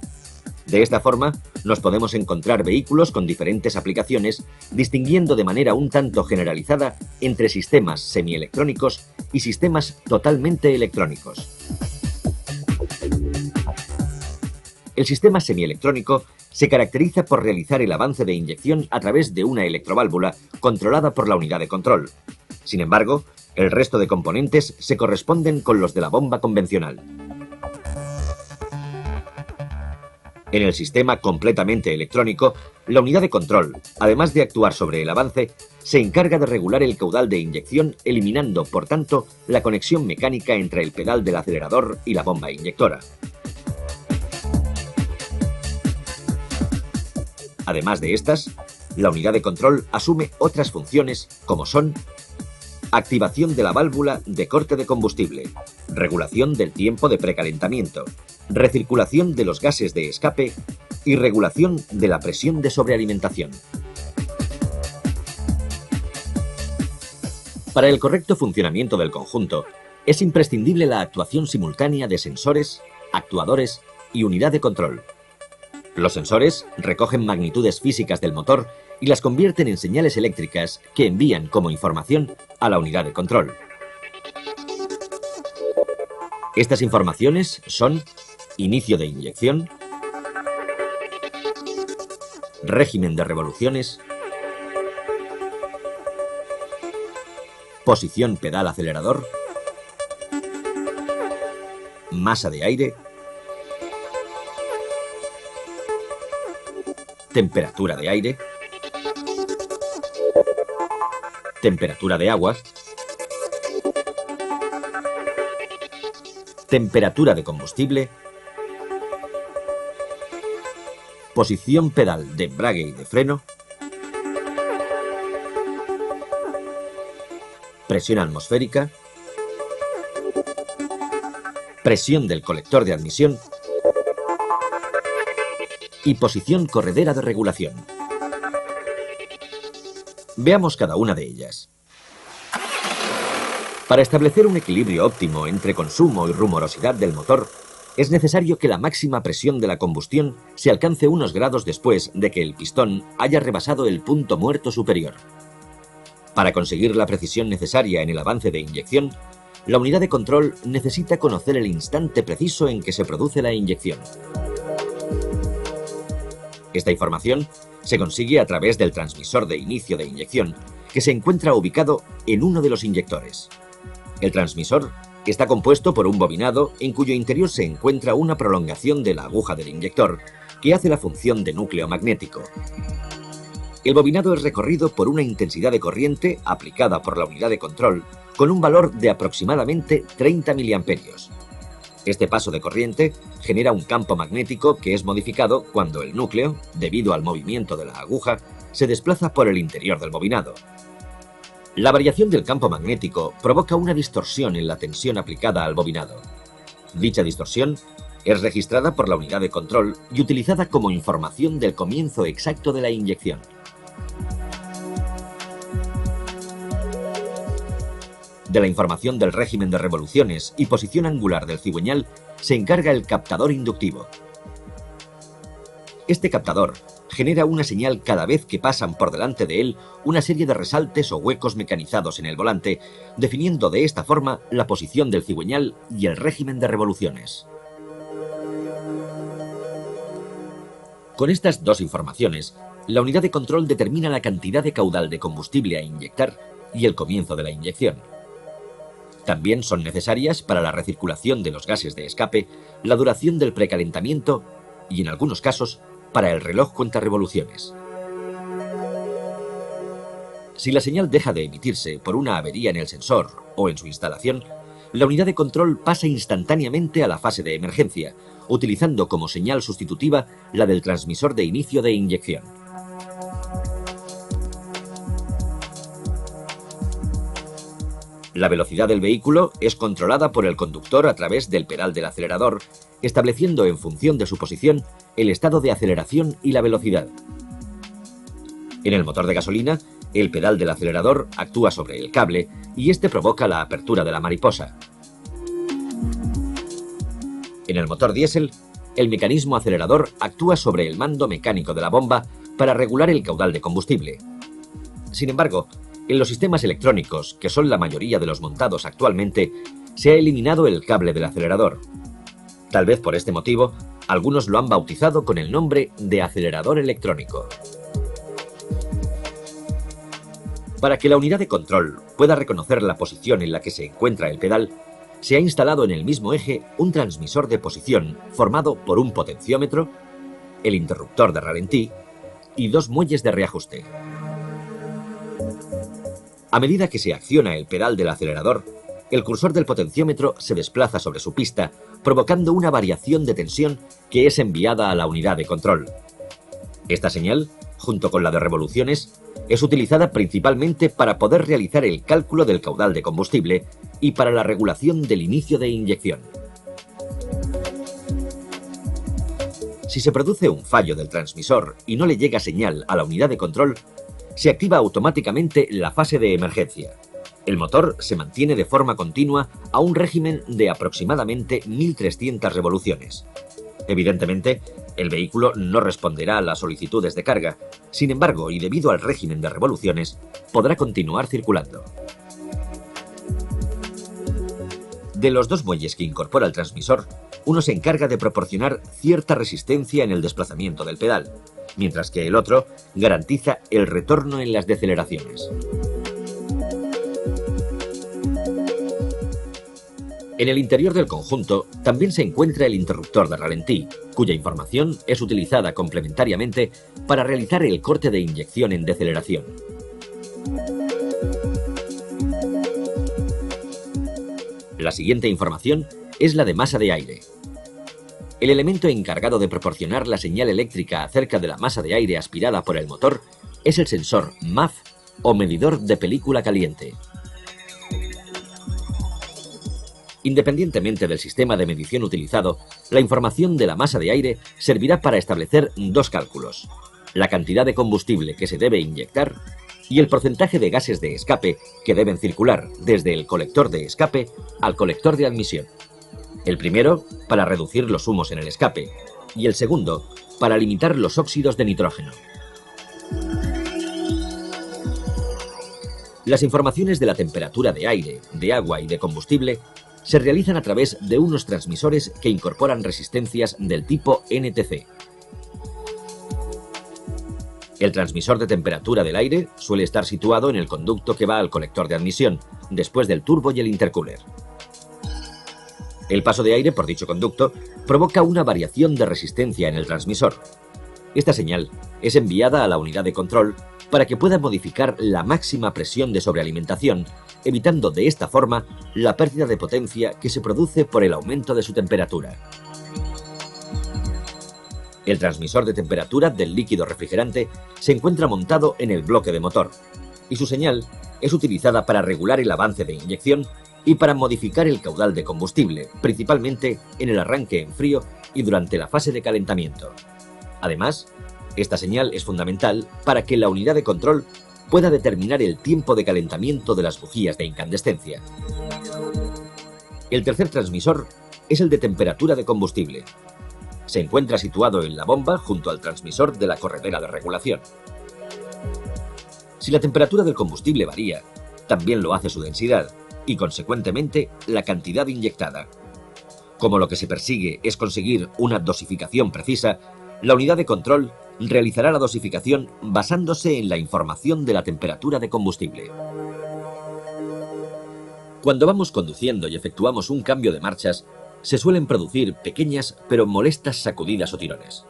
De esta forma, nos podemos encontrar vehículos con diferentes aplicaciones, distinguiendo de manera un tanto generalizada entre sistemas semielectrónicos y sistemas totalmente electrónicos. El sistema semielectrónico se caracteriza por realizar el avance de inyección a través de una electroválvula controlada por la unidad de control. Sin embargo, el resto de componentes se corresponden con los de la bomba convencional. En el sistema completamente electrónico, la unidad de control, además de actuar sobre el avance, se encarga de regular el caudal de inyección, eliminando, por tanto, la conexión mecánica entre el pedal del acelerador y la bomba inyectora. Además de estas, la unidad de control asume otras funciones como son: activación de la válvula de corte de combustible, regulación del tiempo de precalentamiento, recirculación de los gases de escape y regulación de la presión de sobrealimentación. Para el correcto funcionamiento del conjunto, es imprescindible la actuación simultánea de sensores, actuadores y unidad de control. Los sensores recogen magnitudes físicas del motor y las convierten en señales eléctricas que envían como información a la unidad de control. Estas informaciones son: inicio de inyección, régimen de revoluciones, posición pedal acelerador, masa de aire, temperatura de aire, temperatura de agua, temperatura de combustible, posición pedal de embrague y de freno, presión atmosférica, presión del colector de admisión y posición corredera de regulación. Veamos cada una de ellas. Para establecer un equilibrio óptimo entre consumo y rumorosidad del motor, es necesario que la máxima presión de la combustión se alcance unos grados después de que el pistón haya rebasado el punto muerto superior. Para conseguir la precisión necesaria en el avance de inyección, la unidad de control necesita conocer el instante preciso en que se produce la inyección. Esta información se consigue a través del transmisor de inicio de inyección, que se encuentra ubicado en uno de los inyectores. El transmisor está compuesto por un bobinado en cuyo interior se encuentra una prolongación de la aguja del inyector, que hace la función de núcleo magnético. El bobinado es recorrido por una intensidad de corriente aplicada por la unidad de control con un valor de aproximadamente 30 mA. Este paso de corriente genera un campo magnético que es modificado cuando el núcleo, debido al movimiento de la aguja, se desplaza por el interior del bobinado. La variación del campo magnético provoca una distorsión en la tensión aplicada al bobinado. Dicha distorsión es registrada por la unidad de control y utilizada como información del comienzo exacto de la inyección. De la información del régimen de revoluciones y posición angular del cigüeñal se encarga el captador inductivo. Este captador genera una señal cada vez que pasan por delante de él una serie de resaltes o huecos mecanizados en el volante, definiendo de esta forma la posición del cigüeñal y el régimen de revoluciones. Con estas dos informaciones, la unidad de control determina la cantidad de caudal de combustible a inyectar y el comienzo de la inyección. También son necesarias para la recirculación de los gases de escape, la duración del precalentamiento y, en algunos casos, para el reloj cuentarevoluciones. Si la señal deja de emitirse por una avería en el sensor o en su instalación, la unidad de control pasa instantáneamente a la fase de emergencia, utilizando como señal sustitutiva la del transmisor de inicio de inyección. La velocidad del vehículo es controlada por el conductor a través del pedal del acelerador, estableciendo en función de su posición el estado de aceleración y la velocidad. En el motor de gasolina, el pedal del acelerador actúa sobre el cable y este provoca la apertura de la mariposa. En el motor diésel, el mecanismo acelerador actúa sobre el mando mecánico de la bomba para regular el caudal de combustible. Sin embargo, en los sistemas electrónicos, que son la mayoría de los montados actualmente, se ha eliminado el cable del acelerador. Tal vez por este motivo, algunos lo han bautizado con el nombre de acelerador electrónico. Para que la unidad de control pueda reconocer la posición en la que se encuentra el pedal, se ha instalado en el mismo eje un transmisor de posición formado por un potenciómetro, el interruptor de ralentí y dos muelles de reajuste. A medida que se acciona el pedal del acelerador, el cursor del potenciómetro se desplaza sobre su pista, provocando una variación de tensión que es enviada a la unidad de control. Esta señal, junto con la de revoluciones, es utilizada principalmente para poder realizar el cálculo del caudal de combustible y para la regulación del inicio de inyección. Si se produce un fallo del transmisor y no le llega señal a la unidad de control, se activa automáticamente la fase de emergencia. El motor se mantiene de forma continua a un régimen de aproximadamente 1300 revoluciones. Evidentemente, el vehículo no responderá a las solicitudes de carga. Sin embargo, y debido al régimen de revoluciones, podrá continuar circulando. De los dos muelles que incorpora el transmisor, uno se encarga de proporcionar cierta resistencia en el desplazamiento del pedal, mientras que el otro garantiza el retorno en las deceleraciones. En el interior del conjunto también se encuentra el interruptor de ralentí, cuya información es utilizada complementariamente para realizar el corte de inyección en deceleración. La siguiente información es la de masa de aire. El elemento encargado de proporcionar la señal eléctrica acerca de la masa de aire aspirada por el motor es el sensor MAF o medidor de película caliente. Independientemente del sistema de medición utilizado, la información de la masa de aire servirá para establecer dos cálculos: la cantidad de combustible que se debe inyectar y el porcentaje de gases de escape que deben circular desde el colector de escape al colector de admisión. El primero, para reducir los humos en el escape, y el segundo, para limitar los óxidos de nitrógeno. Las informaciones de la temperatura de aire, de agua y de combustible se realizan a través de unos transmisores que incorporan resistencias del tipo NTC. El transmisor de temperatura del aire suele estar situado en el conducto que va al colector de admisión, después del turbo y el intercooler. El paso de aire por dicho conducto provoca una variación de resistencia en el transmisor. Esta señal es enviada a la unidad de control para que pueda modificar la máxima presión de sobrealimentación, evitando de esta forma la pérdida de potencia que se produce por el aumento de su temperatura. El transmisor de temperatura del líquido refrigerante se encuentra montado en el bloque de motor, y su señal es utilizada para regular el avance de inyección y para modificar el caudal de combustible, principalmente en el arranque en frío y durante la fase de calentamiento. Además, esta señal es fundamental para que la unidad de control pueda determinar el tiempo de calentamiento de las bujías de incandescencia. El tercer transmisor es el de temperatura de combustible. Se encuentra situado en la bomba junto al transmisor de la corredera de regulación. Si la temperatura del combustible varía, también lo hace su densidad y, consecuentemente, la cantidad inyectada. Como lo que se persigue es conseguir una dosificación precisa, la unidad de control realizará la dosificación basándose en la información de la temperatura de combustible. Cuando vamos conduciendo y efectuamos un cambio de marchas, se suelen producir pequeñas pero molestas sacudidas o tirones.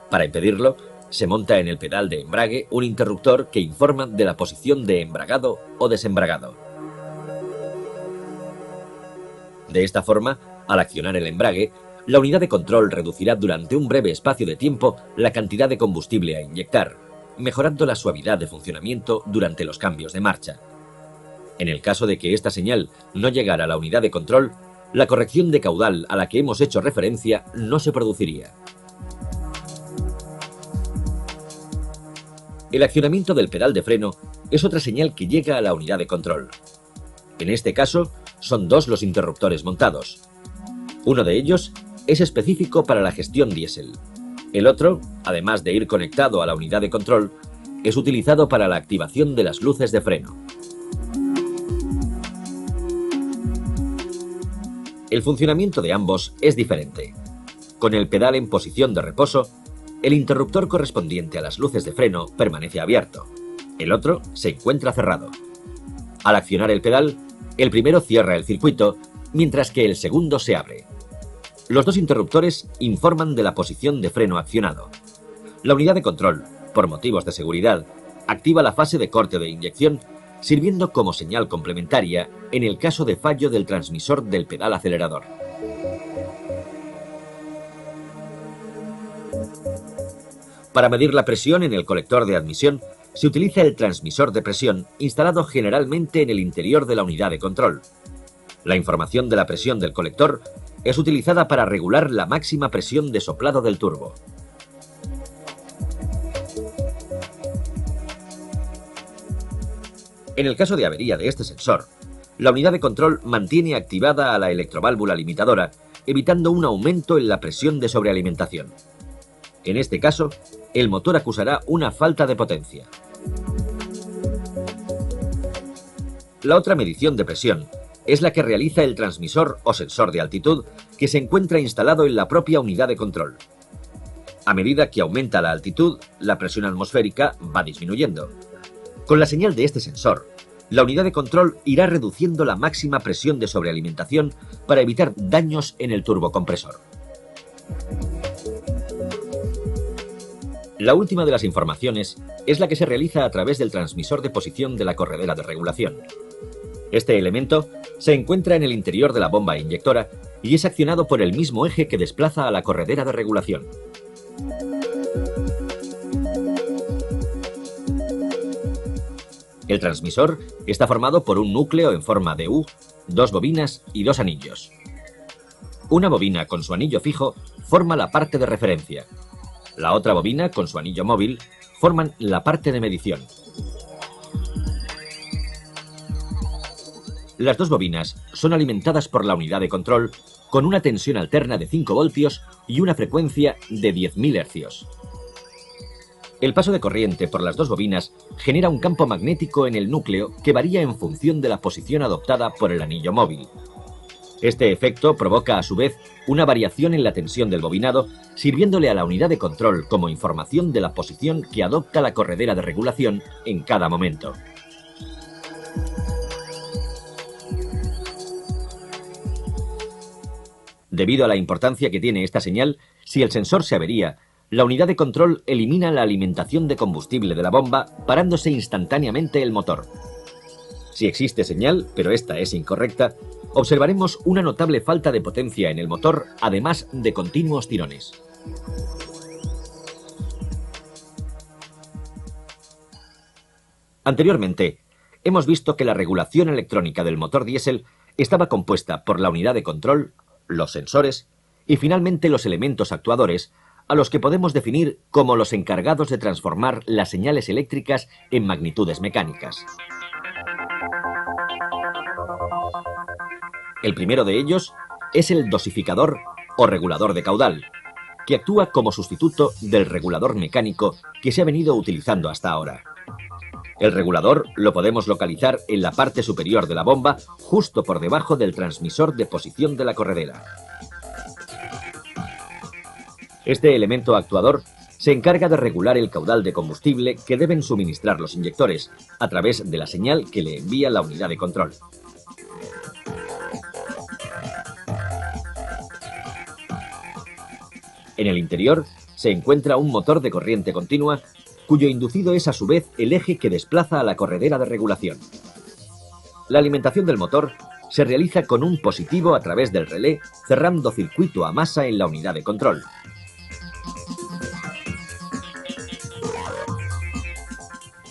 Para impedirlo, se monta en el pedal de embrague un interruptor que informa de la posición de embragado o desembragado. De esta forma, al accionar el embrague, la unidad de control reducirá durante un breve espacio de tiempo la cantidad de combustible a inyectar, mejorando la suavidad de funcionamiento durante los cambios de marcha. En el caso de que esta señal no llegara a la unidad de control, la corrección de caudal a la que hemos hecho referencia no se produciría. El accionamiento del pedal de freno es otra señal que llega a la unidad de control. En este caso, son dos los interruptores montados. Uno de ellos es específico para la gestión diésel. El otro, además de ir conectado a la unidad de control, es utilizado para la activación de las luces de freno. El funcionamiento de ambos es diferente. Con el pedal en posición de reposo, el interruptor correspondiente a las luces de freno permanece abierto. El otro se encuentra cerrado. Al accionar el pedal, el primero cierra el circuito, mientras que el segundo se abre. Los dos interruptores informan de la posición de freno accionado. La unidad de control, por motivos de seguridad, activa la fase de corte de inyección, sirviendo como señal complementaria en el caso de fallo del transmisor del pedal acelerador. Para medir la presión en el colector de admisión, se utiliza el transmisor de presión instalado generalmente en el interior de la unidad de control. La información de la presión del colector es utilizada para regular la máxima presión de soplado del turbo. En el caso de avería de este sensor, la unidad de control mantiene activada a la electroválvula limitadora, evitando un aumento en la presión de sobrealimentación. En este caso, el motor acusará una falta de potencia. La otra medición de presión es la que realiza el transmisor o sensor de altitud que se encuentra instalado en la propia unidad de control. A medida que aumenta la altitud, la presión atmosférica va disminuyendo. Con la señal de este sensor, la unidad de control irá reduciendo la máxima presión de sobrealimentación para evitar daños en el turbocompresor. La última de las informaciones es la que se realiza a través del transmisor de posición de la corredera de regulación. Este elemento se encuentra en el interior de la bomba inyectora y es accionado por el mismo eje que desplaza a la corredera de regulación. El transmisor está formado por un núcleo en forma de U, dos bobinas y dos anillos. Una bobina con su anillo fijo forma la parte de referencia. La otra bobina con su anillo móvil forman la parte de medición. Las dos bobinas son alimentadas por la unidad de control con una tensión alterna de 5 voltios y una frecuencia de 10.000 hercios. El paso de corriente por las dos bobinas genera un campo magnético en el núcleo que varía en función de la posición adoptada por el anillo móvil. Este efecto provoca a su vez una variación en la tensión del bobinado, sirviéndole a la unidad de control como información de la posición que adopta la corredera de regulación en cada momento. Debido a la importancia que tiene esta señal, si el sensor se avería, la unidad de control elimina la alimentación de combustible de la bomba, parándose instantáneamente el motor. Si existe señal, pero esta es incorrecta, observaremos una notable falta de potencia en el motor, además de continuos tirones. Anteriormente, hemos visto que la regulación electrónica del motor diésel estaba compuesta por la unidad de control, los sensores y finalmente los elementos actuadores, a los que podemos definir como los encargados de transformar las señales eléctricas en magnitudes mecánicas. El primero de ellos es el dosificador o regulador de caudal, que actúa como sustituto del regulador mecánico que se ha venido utilizando hasta ahora. El regulador lo podemos localizar en la parte superior de la bomba, justo por debajo del transmisor de posición de la corredera. Este elemento actuador se encarga de regular el caudal de combustible que deben suministrar los inyectores, a través de la señal que le envía la unidad de control. En el interior se encuentra un motor de corriente continua, cuyo inducido es a su vez el eje que desplaza a la corredera de regulación. La alimentación del motor se realiza con un positivo a través del relé, cerrando circuito a masa en la unidad de control.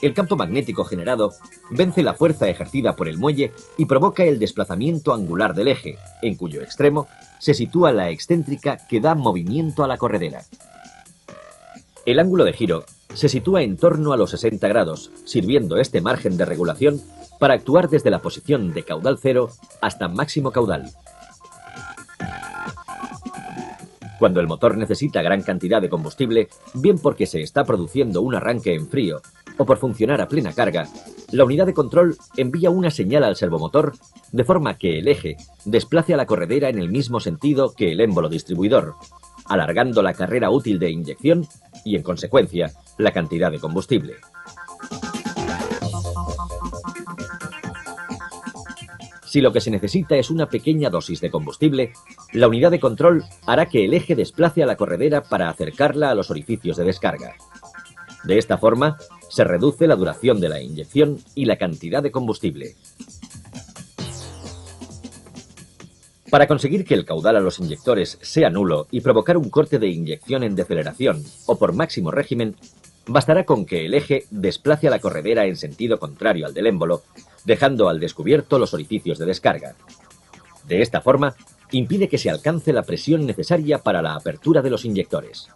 El campo magnético generado vence la fuerza ejercida por el muelle y provoca el desplazamiento angular del eje, en cuyo extremo se sitúa la excéntrica que da movimiento a la corredera. El ángulo de giro se sitúa en torno a los 60 grados, sirviendo este margen de regulación para actuar desde la posición de caudal cero hasta máximo caudal. Cuando el motor necesita gran cantidad de combustible, bien porque se está produciendo un arranque en frío o por funcionar a plena carga, la unidad de control envía una señal al servomotor de forma que el eje desplace a la corredera en el mismo sentido que el émbolo distribuidor, alargando la carrera útil de inyección y, en consecuencia, la cantidad de combustible. Si lo que se necesita es una pequeña dosis de combustible, la unidad de control hará que el eje desplace a la corredera para acercarla a los orificios de descarga. De esta forma, se reduce la duración de la inyección y la cantidad de combustible. Para conseguir que el caudal a los inyectores sea nulo y provocar un corte de inyección en deceleración o por máximo régimen, bastará con que el eje desplace a la corredera en sentido contrario al del émbolo, dejando al descubierto los orificios de descarga. De esta forma, impide que se alcance la presión necesaria para la apertura de los inyectores.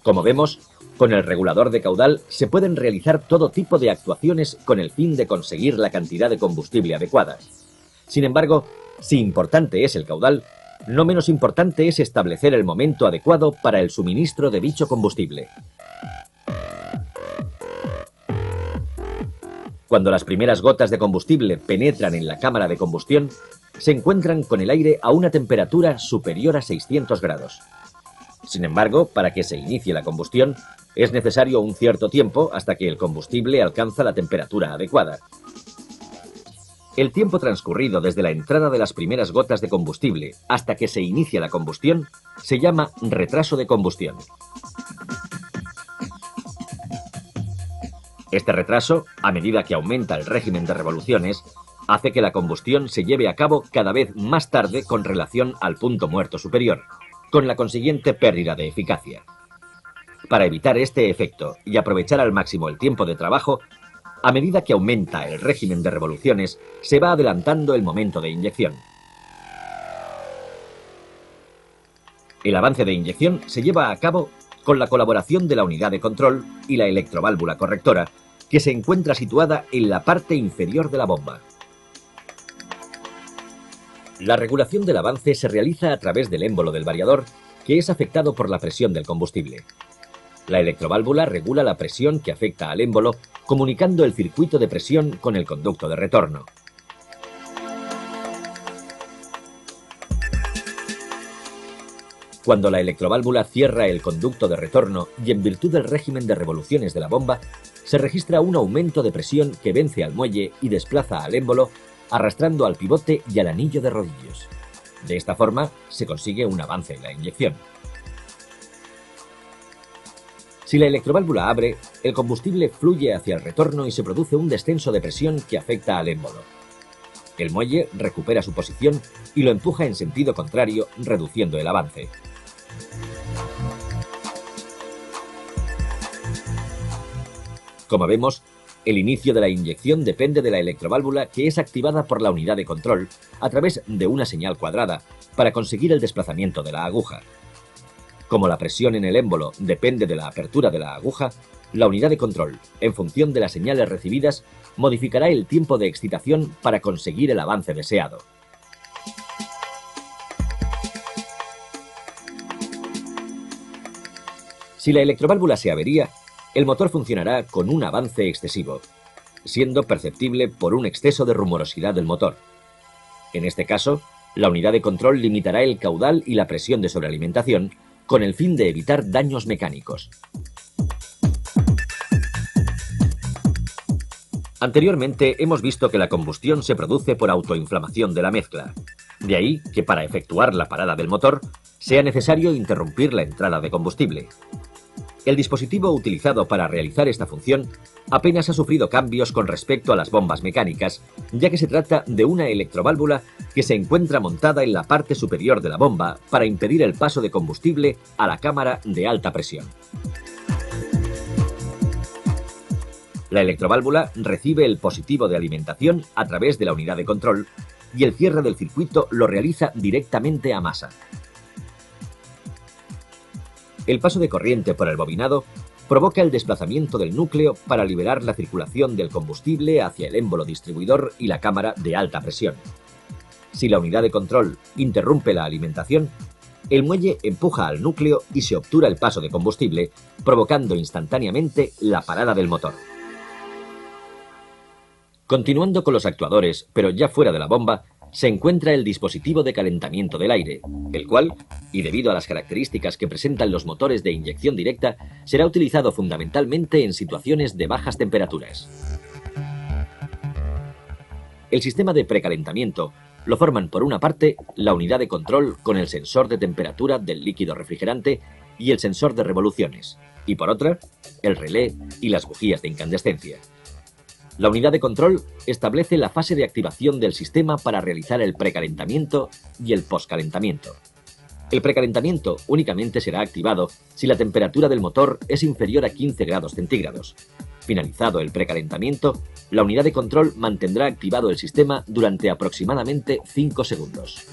Como vemos, con el regulador de caudal se pueden realizar todo tipo de actuaciones con el fin de conseguir la cantidad de combustible adecuada. Sin embargo, si importante es el caudal, no menos importante es establecer el momento adecuado para el suministro de dicho combustible. Cuando las primeras gotas de combustible penetran en la cámara de combustión, se encuentran con el aire a una temperatura superior a 600 grados. Sin embargo, para que se inicie la combustión, es necesario un cierto tiempo hasta que el combustible alcanza la temperatura adecuada. El tiempo transcurrido desde la entrada de las primeras gotas de combustible hasta que se inicia la combustión se llama retraso de combustión. Este retraso, a medida que aumenta el régimen de revoluciones, hace que la combustión se lleve a cabo cada vez más tarde con relación al punto muerto superior, con la consiguiente pérdida de eficacia. Para evitar este efecto y aprovechar al máximo el tiempo de trabajo, a medida que aumenta el régimen de revoluciones, se va adelantando el momento de inyección. El avance de inyección se lleva a cabo con la colaboración de la unidad de control y la electroválvula correctora, que se encuentra situada en la parte inferior de la bomba. La regulación del avance se realiza a través del émbolo del variador, que es afectado por la presión del combustible. La electroválvula regula la presión que afecta al émbolo, comunicando el circuito de presión con el conducto de retorno. Cuando la electroválvula cierra el conducto de retorno y en virtud del régimen de revoluciones de la bomba, se registra un aumento de presión que vence al muelle y desplaza al émbolo, arrastrando al pivote y al anillo de rodillos. De esta forma, se consigue un avance en la inyección. Si la electroválvula abre, el combustible fluye hacia el retorno y se produce un descenso de presión que afecta al émbolo. El muelle recupera su posición y lo empuja en sentido contrario, reduciendo el avance. Como vemos, el inicio de la inyección depende de la electroválvula, que es activada por la unidad de control a través de una señal cuadrada para conseguir el desplazamiento de la aguja. Como la presión en el émbolo depende de la apertura de la aguja, la unidad de control, en función de las señales recibidas, modificará el tiempo de excitación para conseguir el avance deseado. Si la electroválvula se avería, el motor funcionará con un avance excesivo, siendo perceptible por un exceso de rumorosidad del motor. En este caso, la unidad de control limitará el caudal y la presión de sobrealimentación con el fin de evitar daños mecánicos. Anteriormente hemos visto que la combustión se produce por autoinflamación de la mezcla. De ahí que para efectuar la parada del motor sea necesario interrumpir la entrada de combustible. El dispositivo utilizado para realizar esta función apenas ha sufrido cambios con respecto a las bombas mecánicas, ya que se trata de una electroválvula que se encuentra montada en la parte superior de la bomba para impedir el paso de combustible a la cámara de alta presión. La electroválvula recibe el positivo de alimentación a través de la unidad de control y el cierre del circuito lo realiza directamente a masa. El paso de corriente por el bobinado provoca el desplazamiento del núcleo para liberar la circulación del combustible hacia el émbolo distribuidor y la cámara de alta presión. Si la unidad de control interrumpe la alimentación, el muelle empuja al núcleo y se obtura el paso de combustible, provocando instantáneamente la parada del motor. Continuando con los actuadores, pero ya fuera de la bomba, se encuentra el dispositivo de calentamiento del aire, el cual, y debido a las características que presentan los motores de inyección directa, será utilizado fundamentalmente en situaciones de bajas temperaturas. El sistema de precalentamiento lo forman por una parte la unidad de control con el sensor de temperatura del líquido refrigerante y el sensor de revoluciones, y por otra, el relé y las bujías de incandescencia. La unidad de control establece la fase de activación del sistema para realizar el precalentamiento y el postcalentamiento. El precalentamiento únicamente será activado si la temperatura del motor es inferior a 15 grados centígrados. Finalizado el precalentamiento, la unidad de control mantendrá activado el sistema durante aproximadamente 5 segundos.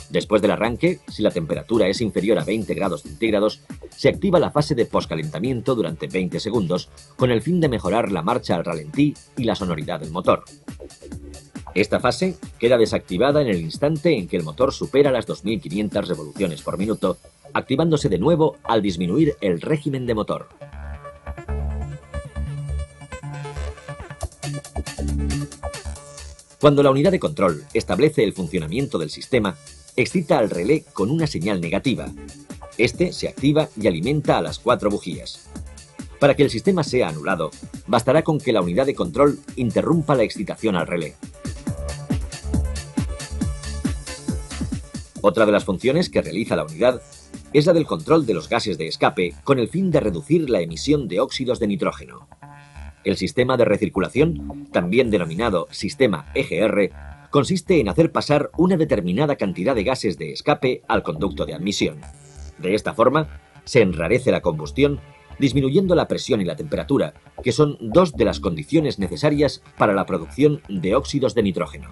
Después del arranque, si la temperatura es inferior a 20 grados centígrados, se activa la fase de postcalentamiento durante 20 segundos con el fin de mejorar la marcha al ralentí y la sonoridad del motor. Esta fase queda desactivada en el instante en que el motor supera las 2500 revoluciones por minuto, activándose de nuevo al disminuir el régimen de motor. Cuando la unidad de control establece el funcionamiento del sistema, excita al relé con una señal negativa. Este se activa y alimenta a las 4 bujías. Para que el sistema sea anulado, bastará con que la unidad de control interrumpa la excitación al relé. Otra de las funciones que realiza la unidad es la del control de los gases de escape con el fin de reducir la emisión de óxidos de nitrógeno. El sistema de recirculación, también denominado sistema EGR, consiste en hacer pasar una determinada cantidad de gases de escape al conducto de admisión. De esta forma, se enrarece la combustión, disminuyendo la presión y la temperatura, que son dos de las condiciones necesarias para la producción de óxidos de nitrógeno.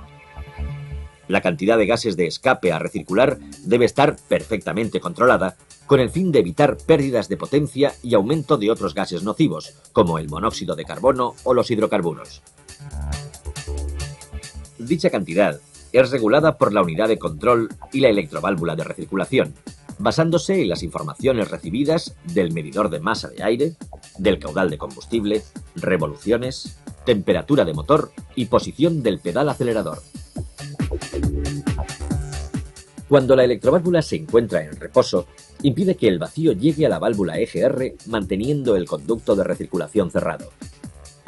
La cantidad de gases de escape a recircular debe estar perfectamente controlada, con el fin de evitar pérdidas de potencia y aumento de otros gases nocivos, como el monóxido de carbono o los hidrocarburos. Dicha cantidad es regulada por la unidad de control y la electroválvula de recirculación, basándose en las informaciones recibidas del medidor de masa de aire, del caudal de combustible, revoluciones, temperatura de motor y posición del pedal acelerador. Cuando la electroválvula se encuentra en reposo, impide que el vacío llegue a la válvula EGR manteniendo el conducto de recirculación cerrado.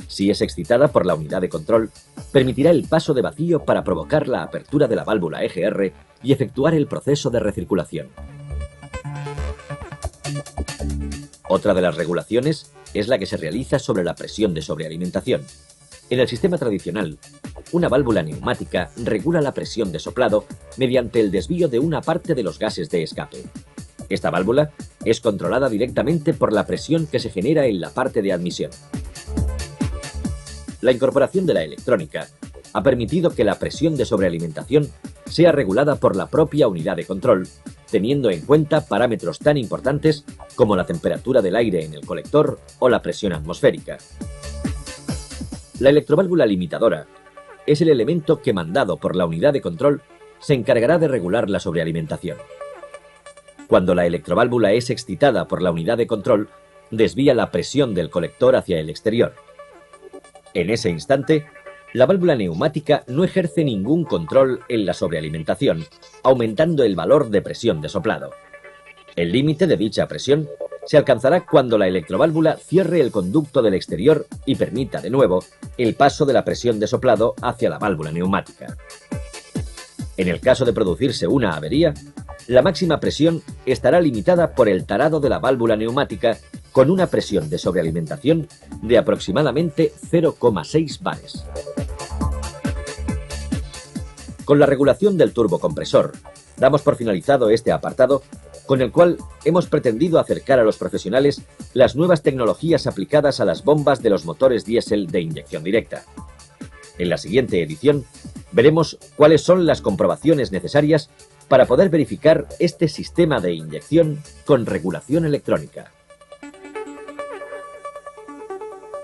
Si es excitada por la unidad de control, permitirá el paso de vacío para provocar la apertura de la válvula EGR y efectuar el proceso de recirculación. Otra de las regulaciones es la que se realiza sobre la presión de sobrealimentación. En el sistema tradicional, una válvula neumática regula la presión de soplado mediante el desvío de una parte de los gases de escape. Esta válvula es controlada directamente por la presión que se genera en la parte de admisión. La incorporación de la electrónica ha permitido que la presión de sobrealimentación sea regulada por la propia unidad de control, teniendo en cuenta parámetros tan importantes como la temperatura del aire en el colector o la presión atmosférica. La electroválvula limitadora es el elemento que, mandado por la unidad de control, se encargará de regular la sobrealimentación. Cuando la electroválvula es excitada por la unidad de control, desvía la presión del colector hacia el exterior. En ese instante, la válvula neumática no ejerce ningún control en la sobrealimentación, aumentando el valor de presión de soplado. El límite de dicha presión se alcanzará cuando la electroválvula cierre el conducto del exterior y permita de nuevo el paso de la presión de soplado hacia la válvula neumática. En el caso de producirse una avería, la máxima presión estará limitada por el tarado de la válvula neumática con una presión de sobrealimentación de aproximadamente 0,6 bares. Con la regulación del turbocompresor, damos por finalizado este apartado con el cual hemos pretendido acercar a los profesionales las nuevas tecnologías aplicadas a las bombas de los motores diésel de inyección directa. En la siguiente edición veremos cuáles son las comprobaciones necesarias para poder verificar este sistema de inyección con regulación electrónica.